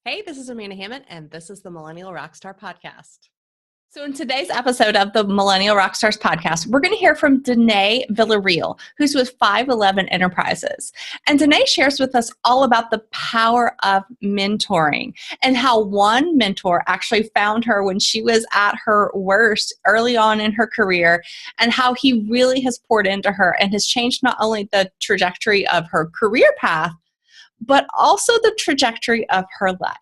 Hey, this is Hammett, and this is the Millennial Rockstar Podcast. So in today's episode of the Millennial Rockstars Podcast, we're going to hear from Denae Villarreal, who's with 511 Enterprises. And Denae shares with us all about the power of mentoring and how one mentor actually found her when she was at her worst early on in her career, and how he really has poured into her and has changed not only the trajectory of her career path, but also the trajectory of her life.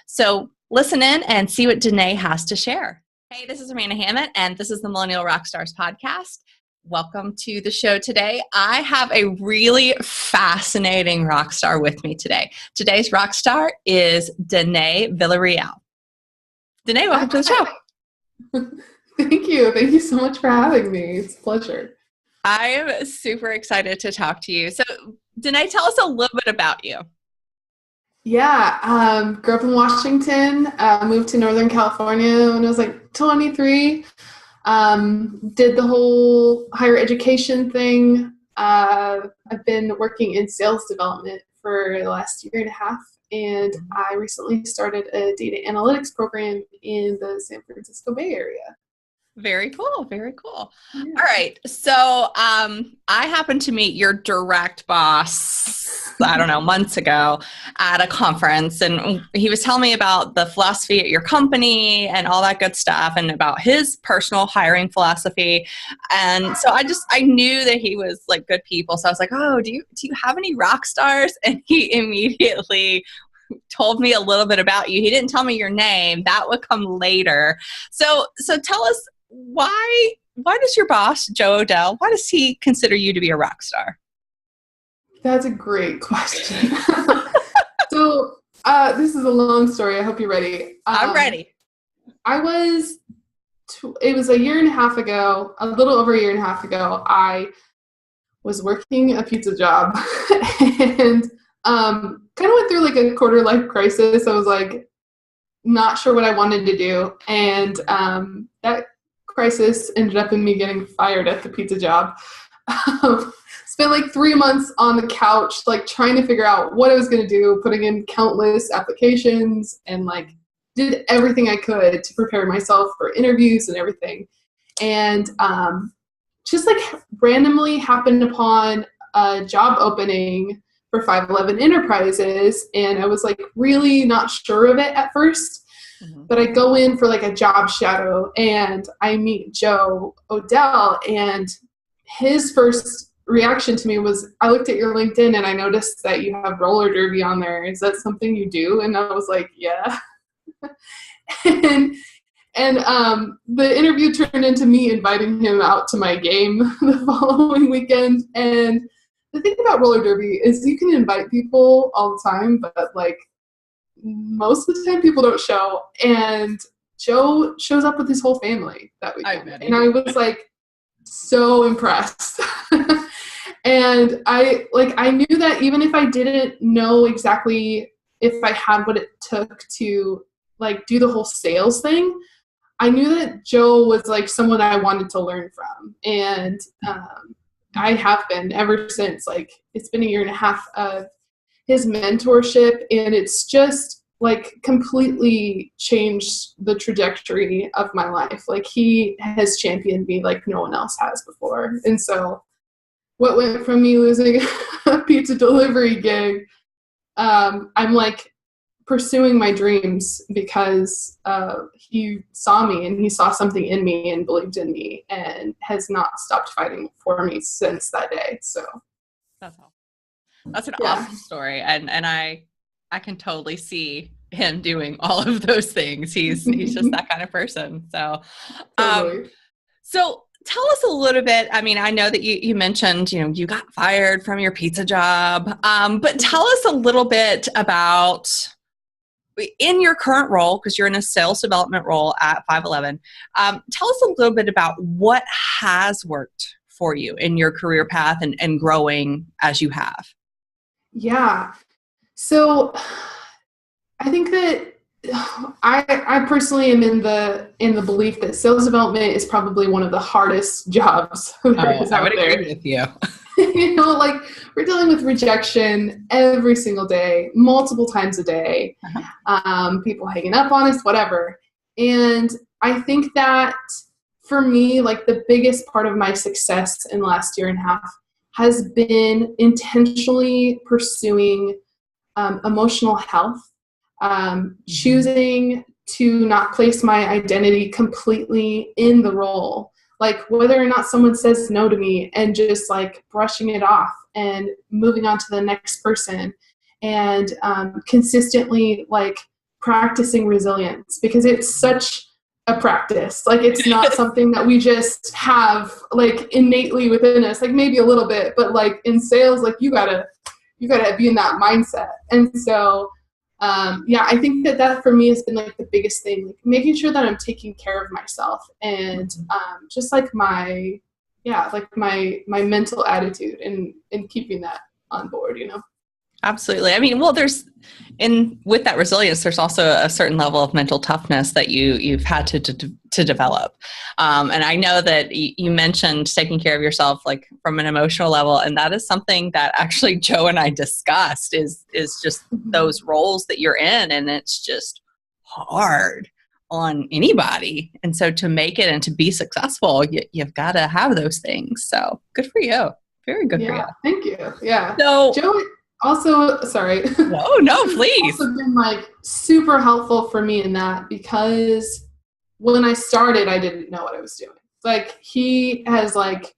So listen in and see what Denae has to share. Hey, this is Hammett, and this is the Millennial Rockstars Podcast. Welcome to the show today. I have a really fascinating rock star with me today. Today's rock star is Denae Villarreal. Denae, welcome to the show. Thank you. Thank you so much for having me. It's a pleasure. I am super excited to talk to you. So, Denae, tell us a little bit about you. Yeah, grew up in Washington, moved to Northern California when I was like 23, did the whole higher education thing. I've been working in sales development for the last year and a half, and I recently started a data analytics program in the San Francisco Bay Area. Very cool. Very cool. Yeah. All right. So I happened to meet your direct boss, I don't know, months ago at a conference. And he was telling me about the philosophy at your company and all that good stuff, and about his personal hiring philosophy. And so I knew that he was like good people. So I was like, oh, do you have any rock stars? And he immediately told me a little bit about you. He didn't tell me your name. That would come later. So tell us, why does your boss, Joe Odell, why does he consider you to be a rock star? That's a great question. So this is a long story. I hope you're ready. I'm ready. It was a year and a half ago, a little over a year and a half ago, I was working a pizza job and kind of went through like a quarter life crisis. I was like not sure what I wanted to do. And that crisis ended up in me getting fired at the pizza job. Spent like 3 months on the couch, like trying to figure out what I was going to do, putting in countless applications, and like did everything I could to prepare myself for interviews and everything. And just like randomly happened upon a job opening for 511 Enterprises, and I was like really not sure of it at first. But I go in for like a job shadow, and I meet Joe Odell, and his first reaction to me was, I looked at your LinkedIn and I noticed that you have roller derby on there. Is that something you do? And I was like, yeah. and the interview turned into me inviting him out to my game the following weekend. And the thing about roller derby is you can invite people all the time, but like most of the time people don't show. And Joe shows up with his whole family that weekend. And I was like so impressed. And I knew that even if I didn't know exactly if I had what it took to like do the whole sales thing, I knew that Joe was like someone I wanted to learn from. And I have been ever since. Like it's been a year and a half of his mentorship, and it's just like completely changed the trajectory of my life. Like he has championed me like no one else has before. And so what went from me losing a pizza delivery gig, I'm like pursuing my dreams because he saw me, and he saw something in me and believed in me, and has not stopped fighting for me since that day. So that's all. That's an awesome story, and I can totally see him doing all of those things. He's just that kind of person. So, totally. So tell us a little bit. I mean, I know that you mentioned you got fired from your pizza job, but tell us a little bit about in your current role, because you're in a sales development role at 511. Tell us a little bit about what has worked for you in your career path and growing as you have. Yeah. So I think that I personally am in the belief that sales development is probably one of the hardest jobs there is out there. I would agree with you. like we're dealing with rejection every single day, multiple times a day, people hanging up on us, whatever. And I think that for me, like the biggest part of my success in the last year and a half has been intentionally pursuing emotional health, choosing to not place my identity completely in the role, like whether or not someone says no to me, and just like brushing it off and moving on to the next person, and consistently like practicing resilience, because it's such a practice. Like it's not something that we just have like innately within us, like maybe a little bit, but like in sales, like you gotta be in that mindset. And so I think that for me has been like the biggest thing, like making sure that I'm taking care of myself, and just like my mental attitude, and keeping that on board, Absolutely. I mean, well, with that resilience, there's also a certain level of mental toughness that you've had to develop. And I know that you mentioned taking care of yourself, like from an emotional level, and that is something that actually Joe and I discussed is just those roles that you're in, and it's just hard on anybody. And so to make it and to be successful, you've got to have those things. So good for you. Very good for you. Thank you. Yeah. So Joe. Also, sorry. No, please. Also been like super helpful for me in that, because when I started, I didn't know what I was doing. Like he has like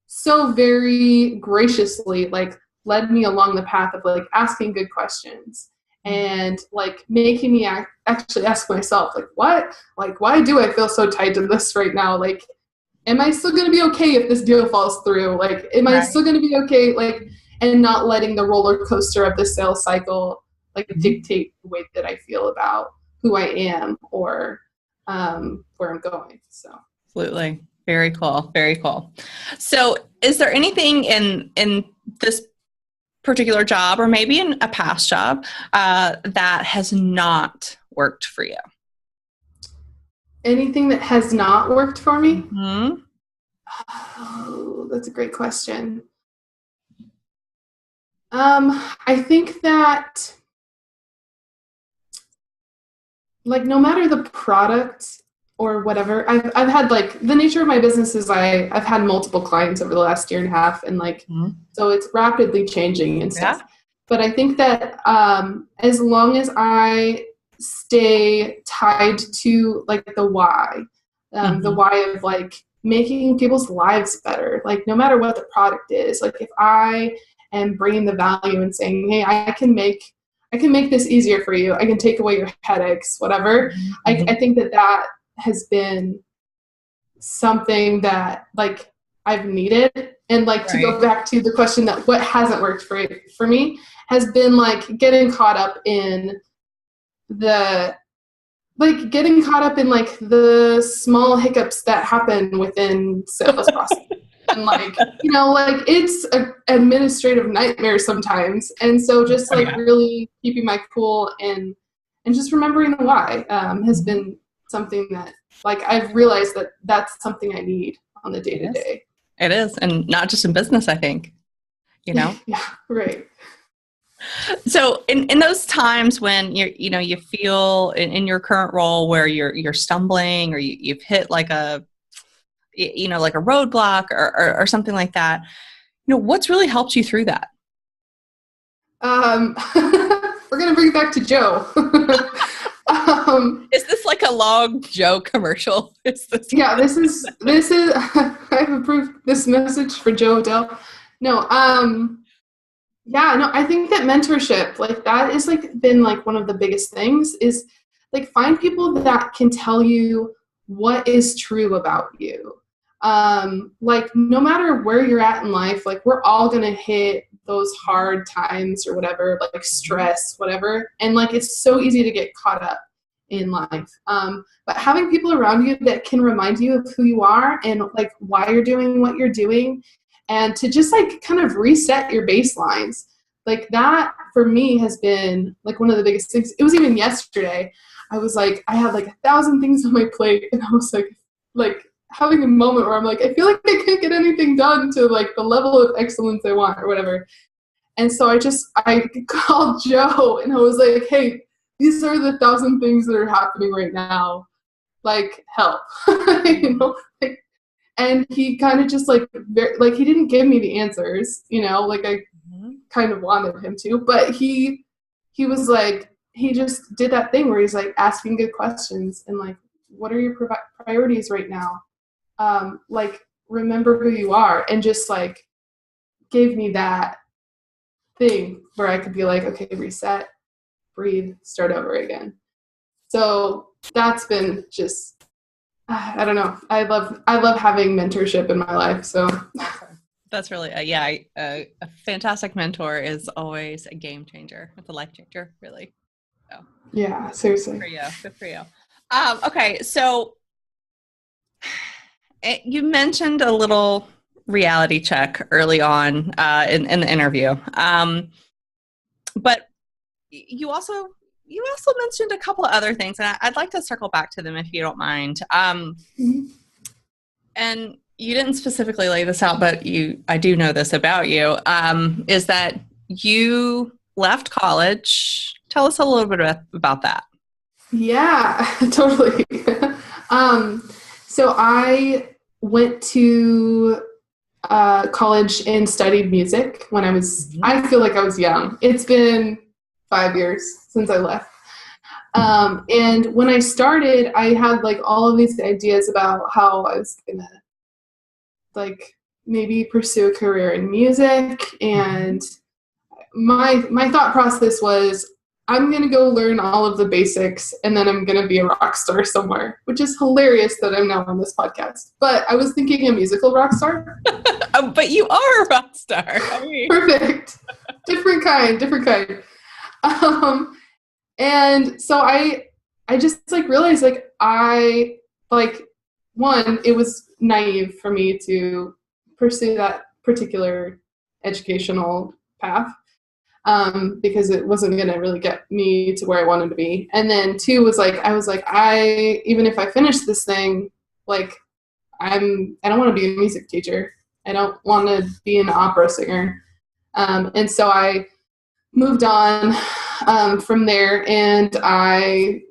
so very graciously like led me along the path of like asking good questions, and like making me actually ask myself like, why do I feel so tied to this right now? Like, am I still going to be okay if this deal falls through? Like, am I still going to be okay? Like, and not letting the roller coaster of the sales cycle like dictate the way that I feel about who I am or where I'm going. So absolutely. Very cool. Very cool. So is there anything in this particular job, or maybe in a past job, that has not worked for you? Anything that has not worked for me? Mm-hmm. Oh, that's a great question. I think that like no matter the product or whatever, I've had like the nature of my business is I've had multiple clients over the last year and a half, and like so it's rapidly changing and stuff. Yeah. But I think that as long as I stay tied to like the why of like making people's lives better, like no matter what the product is, like if I am bringing the value and saying, hey, I can make this easier for you, I can take away your headaches, whatever. I think that has been something that like I've needed. And like to go back to the question that what hasn't worked for me has been like getting caught up in the small hiccups that happen within sales process. And like, like it's an administrative nightmare sometimes. And so just like really keeping my cool and just remembering the why has been something that like I've realized that that's something I need on the day to day. It is. And not just in business, I think, Yeah, right. So in those times when you feel in your current role where you're stumbling, or you've hit like a roadblock or something like that, what's really helped you through that? We're going to bring it back to Joe. Is this like a long Joe commercial? Yeah, this is, I've approved this message for Joe Odell. I think that mentorship, like that is like been like one of the biggest things is like find people that can tell you what is true about you. Like no matter where you're at in life, like we're all going to hit those hard times or whatever, like stress, whatever. And like, it's so easy to get caught up in life. But having people around you that can remind you of who you are and like why you're doing what you're doing, and to just like kind of reset your baselines, like that for me has been like one of the biggest things. It was even yesterday. I was like, I had like 1,000 things on my plate, and I was like having a moment where I'm like, I feel like I can't get anything done to like the level of excellence I want or whatever. And so I called Joe and I was like, hey, these are the 1,000 things that are happening right now. Like, help. Like, and he kind of just like, he didn't give me the answers, like I kind of wanted him to, but he was like, he just did that thing where he's like asking good questions and like, what are your priorities right now? Like, remember who you are, and just like gave me that thing where I could be like, okay, reset, breathe, start over again. So that's been just, I don't know. I love having mentorship in my life. So that's really, a fantastic mentor is always a game changer. It's a life changer, really. So, yeah, seriously. Good for you. Okay. So you mentioned a little reality check early on in the interview. But you also mentioned a couple of other things, and I'd like to circle back to them if you don't mind. And you didn't specifically lay this out, but I do know this about you, is that you left college. Tell us a little bit about that. Yeah, totally. So I went to college and studied music when I feel like I was young. It's been 5 years since I left. And when I started, I had like all of these ideas about how I was gonna like maybe pursue a career in music. And my thought process was, I'm going to go learn all of the basics and then I'm going to be a rock star somewhere, which is hilarious that I'm now on this podcast. But I was thinking a musical rock star. But you are a rock star. Perfect. Different kind. And so I just like realized like one, it was naive for me to pursue that particular educational path. Because it wasn't going to really get me to where I wanted to be. And then two was like, even if I finish this thing, like I don't want to be a music teacher. I don't want to be an opera singer. And so I moved on from there, and I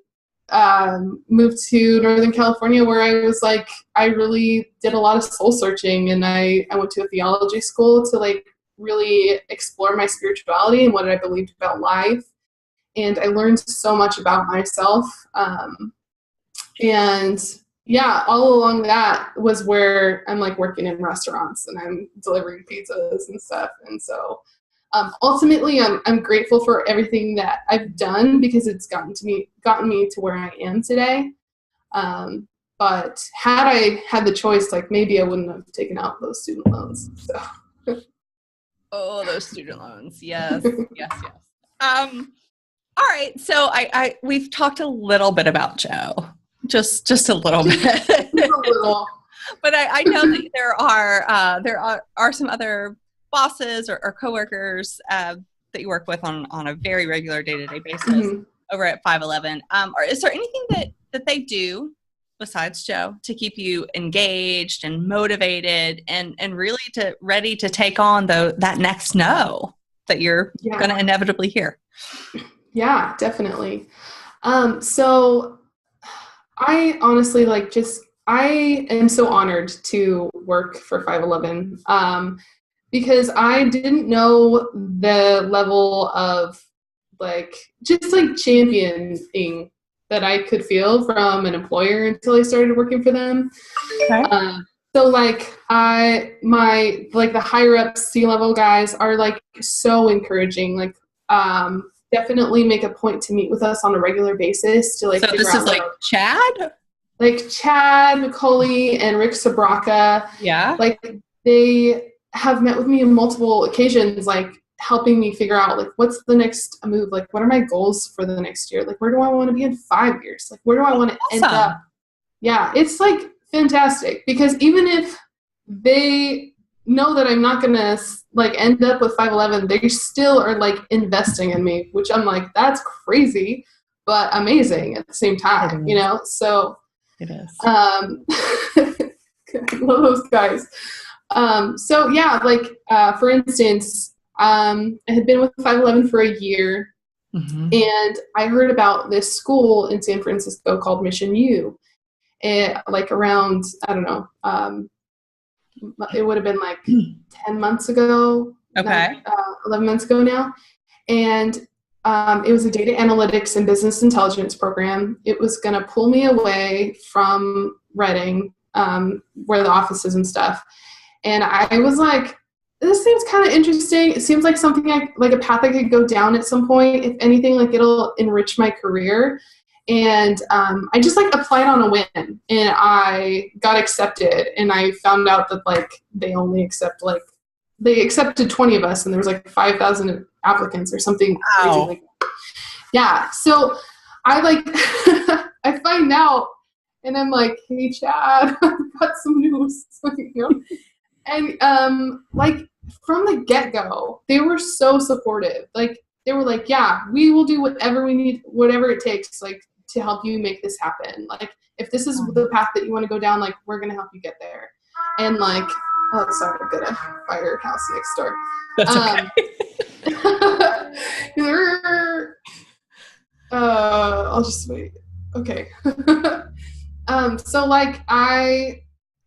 moved to Northern California, where I was like, I really did a lot of soul searching, and I went to a theology school to like really explore my spirituality and what I believed about life. And I learned so much about myself. And yeah, all along that was where I'm like working in restaurants and I'm delivering pizzas and stuff. And so ultimately I'm grateful for everything that I've done, because it's gotten me to where I am today. But had I had the choice, like maybe I wouldn't have taken out those student loans. So. Oh, those student loans. Yes. Yes. All right. So we've talked a little bit about Joe, just a little bit. A little. But I know that there are some other bosses or coworkers that you work with on a very regular day-to-day basis over at 511. Or is there anything that they do besides Joe to keep you engaged and motivated and really ready to take on that next no that you're going to inevitably hear? Yeah, definitely. So I honestly I am so honored to work for 511 because I didn't know the level of championing that I could feel from an employer until I started working for them. Okay. So the higher up C-level guys are like so encouraging. Definitely make a point to meet with us on a regular basis to So this is like Chad? Like Chad McCauley and Rick Sabraka. Yeah. They have met with me on multiple occasions, helping me figure out what's the next move, what are my goals for the next year, where do I want to be in 5 years, where do I want to end up. Yeah, it's fantastic, because even if they know that I'm not gonna end up with 511, they still are investing in me, which I'm that's crazy but amazing at the same time, so it is. love those guys. So yeah, like, for instance, I had been with 511 for a year, and I heard about this school in San Francisco called Mission U. Like around, I don't know, it would have been like 10 months ago, Okay. 11 months ago now. And it was a data analytics and business intelligence program. It was going to pull me away from Reading, where the office is and stuff. And I was like, this seems kind of interesting. It seems like something like a path I could go down at some point. If anything, like it'll enrich my career. And I just like applied on a whim, and I got accepted. And I found out that like they only accept they accepted 20 of us, and there was like 5,000 applicants or something crazy like that. Yeah. So I like I find out, and I'm like, hey Chad, I've got some news. You know? And like from the get-go, they were so supportive. Like they were like, yeah, we will do whatever we need, whatever it takes, like to help you make this happen. Like if this is the path that you want to go down, like we're gonna help you get there. And like, oh sorry, I've got a firehouse next door. That's okay. I'll just wait. Okay. So like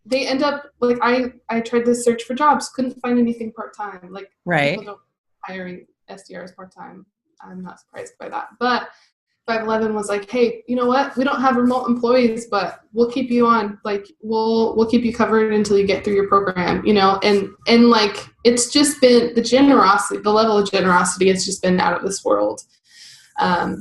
they end up like I tried to search for jobs, couldn't find anything part-time. Like people don't hiring SDRs part-time. I'm not surprised by that. But 511 was like, hey, you know what? We don't have remote employees, but we'll keep you on. Like we'll keep you covered until you get through your program, you know? And like it's just been the generosity, the level of generosity has just been out of this world.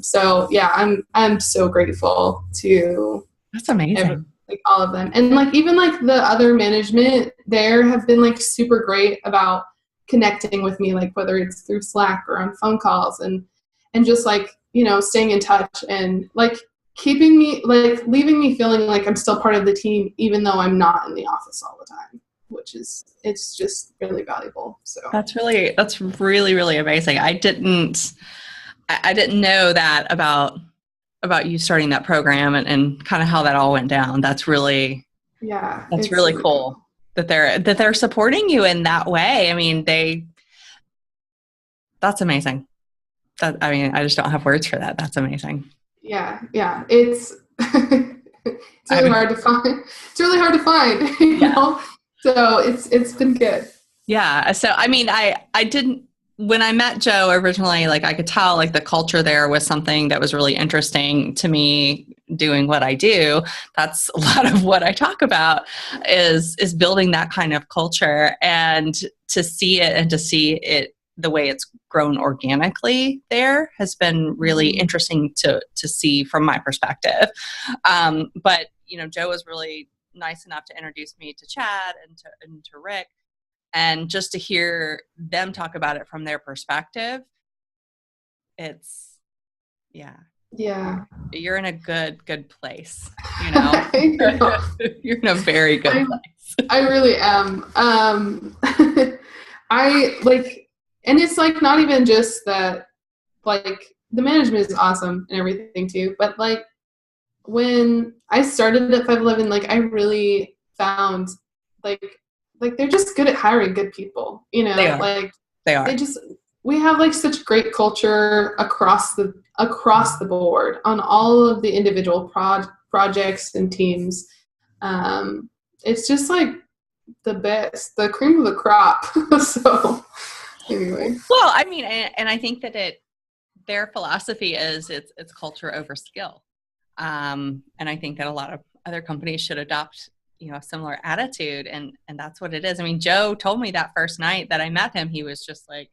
So yeah, I'm so grateful to That's amazing. Like all of them. And like even like the other management there have been like super great about connecting with me, like whether it's through Slack or on phone calls and just like, you know, staying in touch and like keeping me, like leaving me feeling like I'm still part of the team, even though I'm not in the office all the time, which is, it's just really valuable. So that's really, really amazing. I didn't know that about you starting that program and kind of how that all went down. That's really, that's really cool that they're supporting you in that way. I mean, that's amazing. I mean, I just don't have words for that. That's amazing. Yeah. It's it's really hard to find. It's really hard to find, you know? So it's been good. Yeah. So, I mean, I didn't, when I met Joe originally, like I could tell like the culture there was something that was really interesting to me doing what I do. That's a lot of what I talk about is building that kind of culture, and to see it and to see it the way it's grown organically there has been really interesting to see from my perspective. But, you know, Joe was really nice enough to introduce me to Chad and to Rick. And just to hear them talk about it from their perspective, it's, you're in a good place, you know? You're in a very good place. I really am. I like, and it's like not even just that, like the management is awesome and everything too, but like when I started at 511, like I really found like they're just good at hiring good people, you know, they are. We have like such great culture across the board on all of the individual projects and teams. It's just like the best, the cream of the crop. So anyway. Well, I mean, and I think that their philosophy is it's culture over skill. And I think that a lot of other companies should adopt, you know, a similar attitude. And that's what it is. I mean, Joe told me that first night that I met him, he was just like,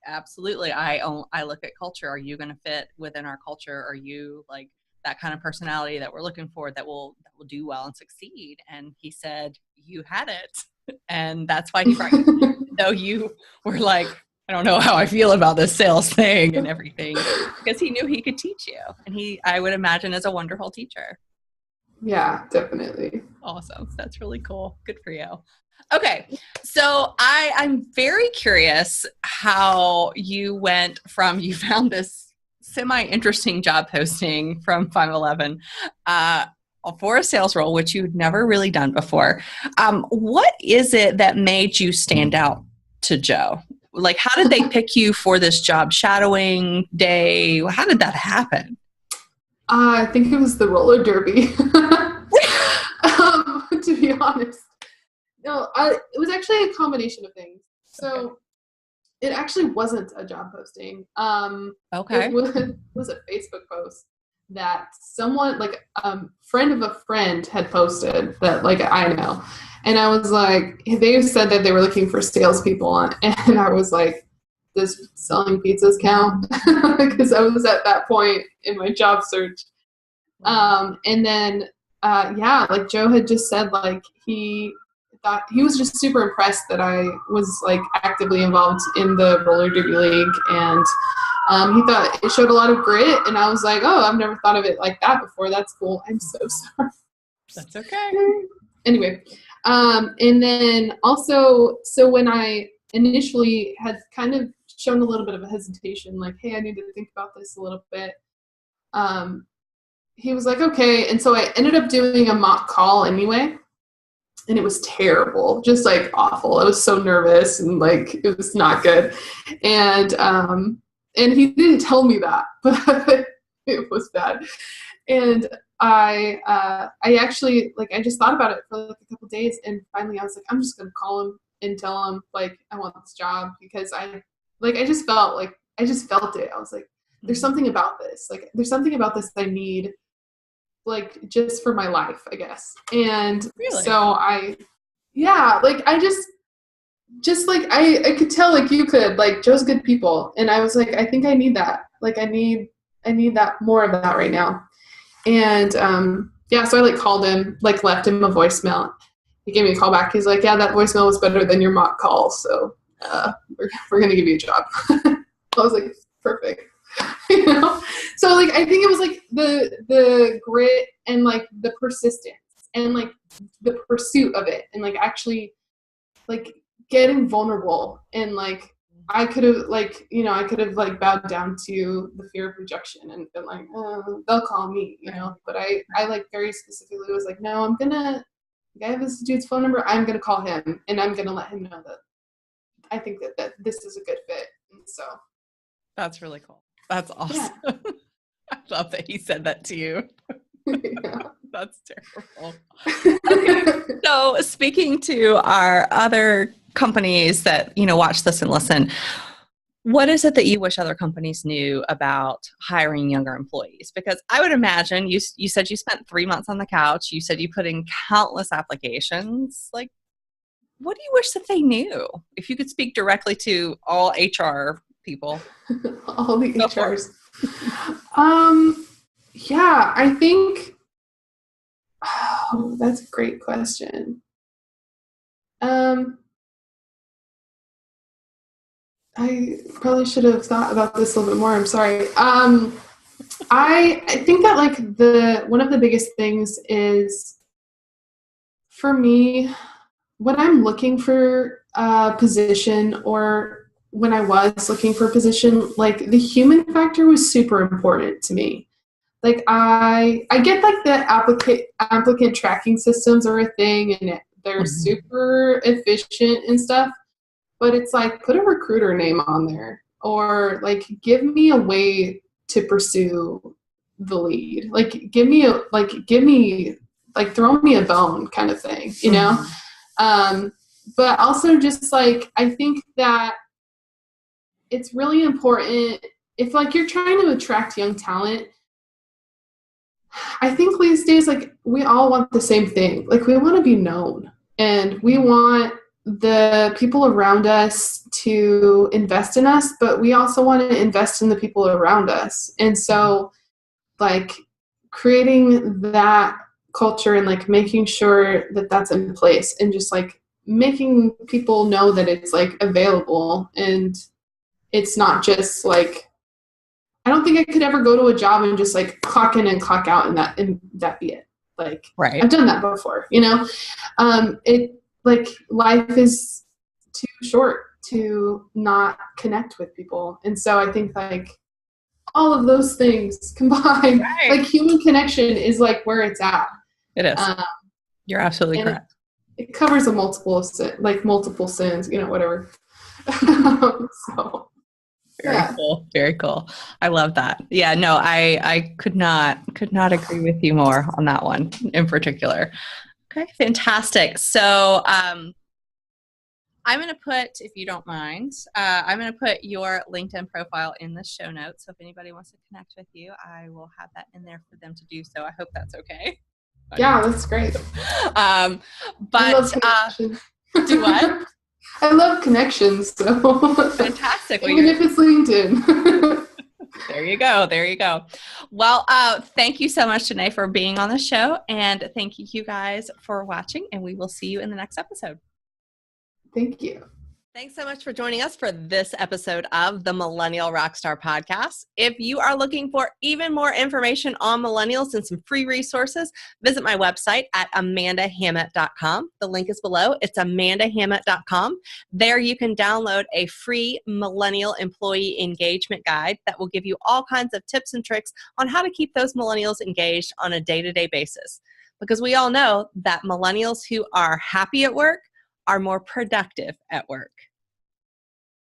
absolutely. I look at culture. Are you going to fit within our culture? Are you like that kind of personality that we're looking for that will do well and succeed? And he said, you had it. And that's why he brought you, though you were like, I don't know how I feel about this sales thing and everything, because he knew he could teach you. And I would imagine, is a wonderful teacher. Yeah, definitely. Awesome. That's really cool. Good for you. Okay. So I'm very curious how you found this semi-interesting job posting from 511, for a sales role, which you'd never really done before. What is it that made you stand out to Joe? Like, how did they pick you for this job shadowing day? How did that happen? I think it was the roller derby, to be honest. No, it was actually a combination of things. So it actually wasn't a job posting. Okay. It was a Facebook post that someone, like friend of a friend, had posted that, like, I know. And I was like, they said that they were looking for salespeople on, and I was like, does selling pizzas count? Because I was at that point in my job search. And then, like Joe had just said, like, he thought he was just super impressed that I was like actively involved in the roller derby league, and he thought it showed a lot of grit. And I was like, oh, I've never thought of it like that before. That's cool. I'm so sorry. That's okay. Anyway, and then also, so when I initially had kind of shown a little bit of a hesitation, like, hey, I need to think about this a little bit, he was like, okay. And so I ended up doing a mock call anyway, and it was terrible, just like awful. I was so nervous, and like, it was not good. And he didn't tell me that, but it was bad. And I actually, like, I just thought about it for like a couple days, and finally I was like, I'm just going to call him and tell him, like, I want this job, because I just felt it. I was like, there's something about this. Like, there's something about this that I need, like, just for my life, I guess. And really? So I just like, I could tell, like, you could, like, Joe's good people. And I was like, I think I need that. Like, I need that, more of that right now. And, so I like called him, like left him a voicemail. He gave me a call back. He's like, yeah, that voicemail was better than your mock call. So, we're going to give you a job. I was like, perfect. You know? So, like, I think it was like the grit and like the persistence and like the pursuit of it, and like actually like getting vulnerable, and like I could have like bowed down to the fear of rejection and been like, oh, they'll call me, you know. But I like very specifically was like, no, I have this dude's phone number. I'm gonna call him, and I'm gonna let him know that I think that this is a good fit. And so that's really cool. That's awesome. Yeah. I love that he said that to you. Yeah. That's terrible. Okay. So speaking to our other companies that, watch this and listen, what is it that you wish other companies knew about hiring younger employees? Because I would imagine you said you spent 3 months on the couch. You said you put in countless applications. Like, what do you wish that they knew? If you could speak directly to all HR people. All the HRs. Yeah, I think, that's a great question. I probably should have thought about this a little bit more. I'm sorry. I think that like one of the biggest things is, for me, when I'm looking for a position, or when I was looking for a position, like the human factor was super important to me. Like I get like the applicant tracking systems are a thing, and they're super efficient and stuff. But it's like, put a recruiter name on there, or like give me a way to pursue the lead. Like throw me a bone kind of thing, you know? But also just like, I think that it's really important if like you're trying to attract young talent. I think these days, like, we all want the same thing. Like, we want to be known, and we want the people around us to invest in us, but we also want to invest in the people around us. And so like creating that culture and like making sure that that's in place, and just like making people know that it's like available, and it's not just like, I don't think I could ever go to a job and just like clock in and clock out and that be it. Like, right. I've done that before, you know? Like, life is too short to not connect with people. And so I think like all of those things combined, right. Like human connection is like where it's at. It is. You're absolutely and correct. it covers a multiple sins, whatever. So Very cool. Very cool. I love that. Yeah, no, I could not agree with you more on that one in particular. Okay, fantastic. So I'm going to put, if you don't mind, I'm going to put your LinkedIn profile in the show notes. So if anybody wants to connect with you, I will have that in there for them to do so. I hope that's okay. Yeah, that's great. But I love connections. Do what? I love connections. So fantastic. Even if it's LinkedIn. There you go. Well, thank you so much, Denae, for being on the show. And thank you guys for watching. And we will see you in the next episode. Thank you. Thanks so much for joining us for this episode of the Millennial Rockstar Podcast. If you are looking for even more information on millennials and some free resources, visit my website at amandahammett.com. The link is below. It's amandahammett.com. There you can download a free millennial employee engagement guide that will give you all kinds of tips and tricks on how to keep those millennials engaged on a day-to-day basis. Because we all know that millennials who are happy at work are more productive at work.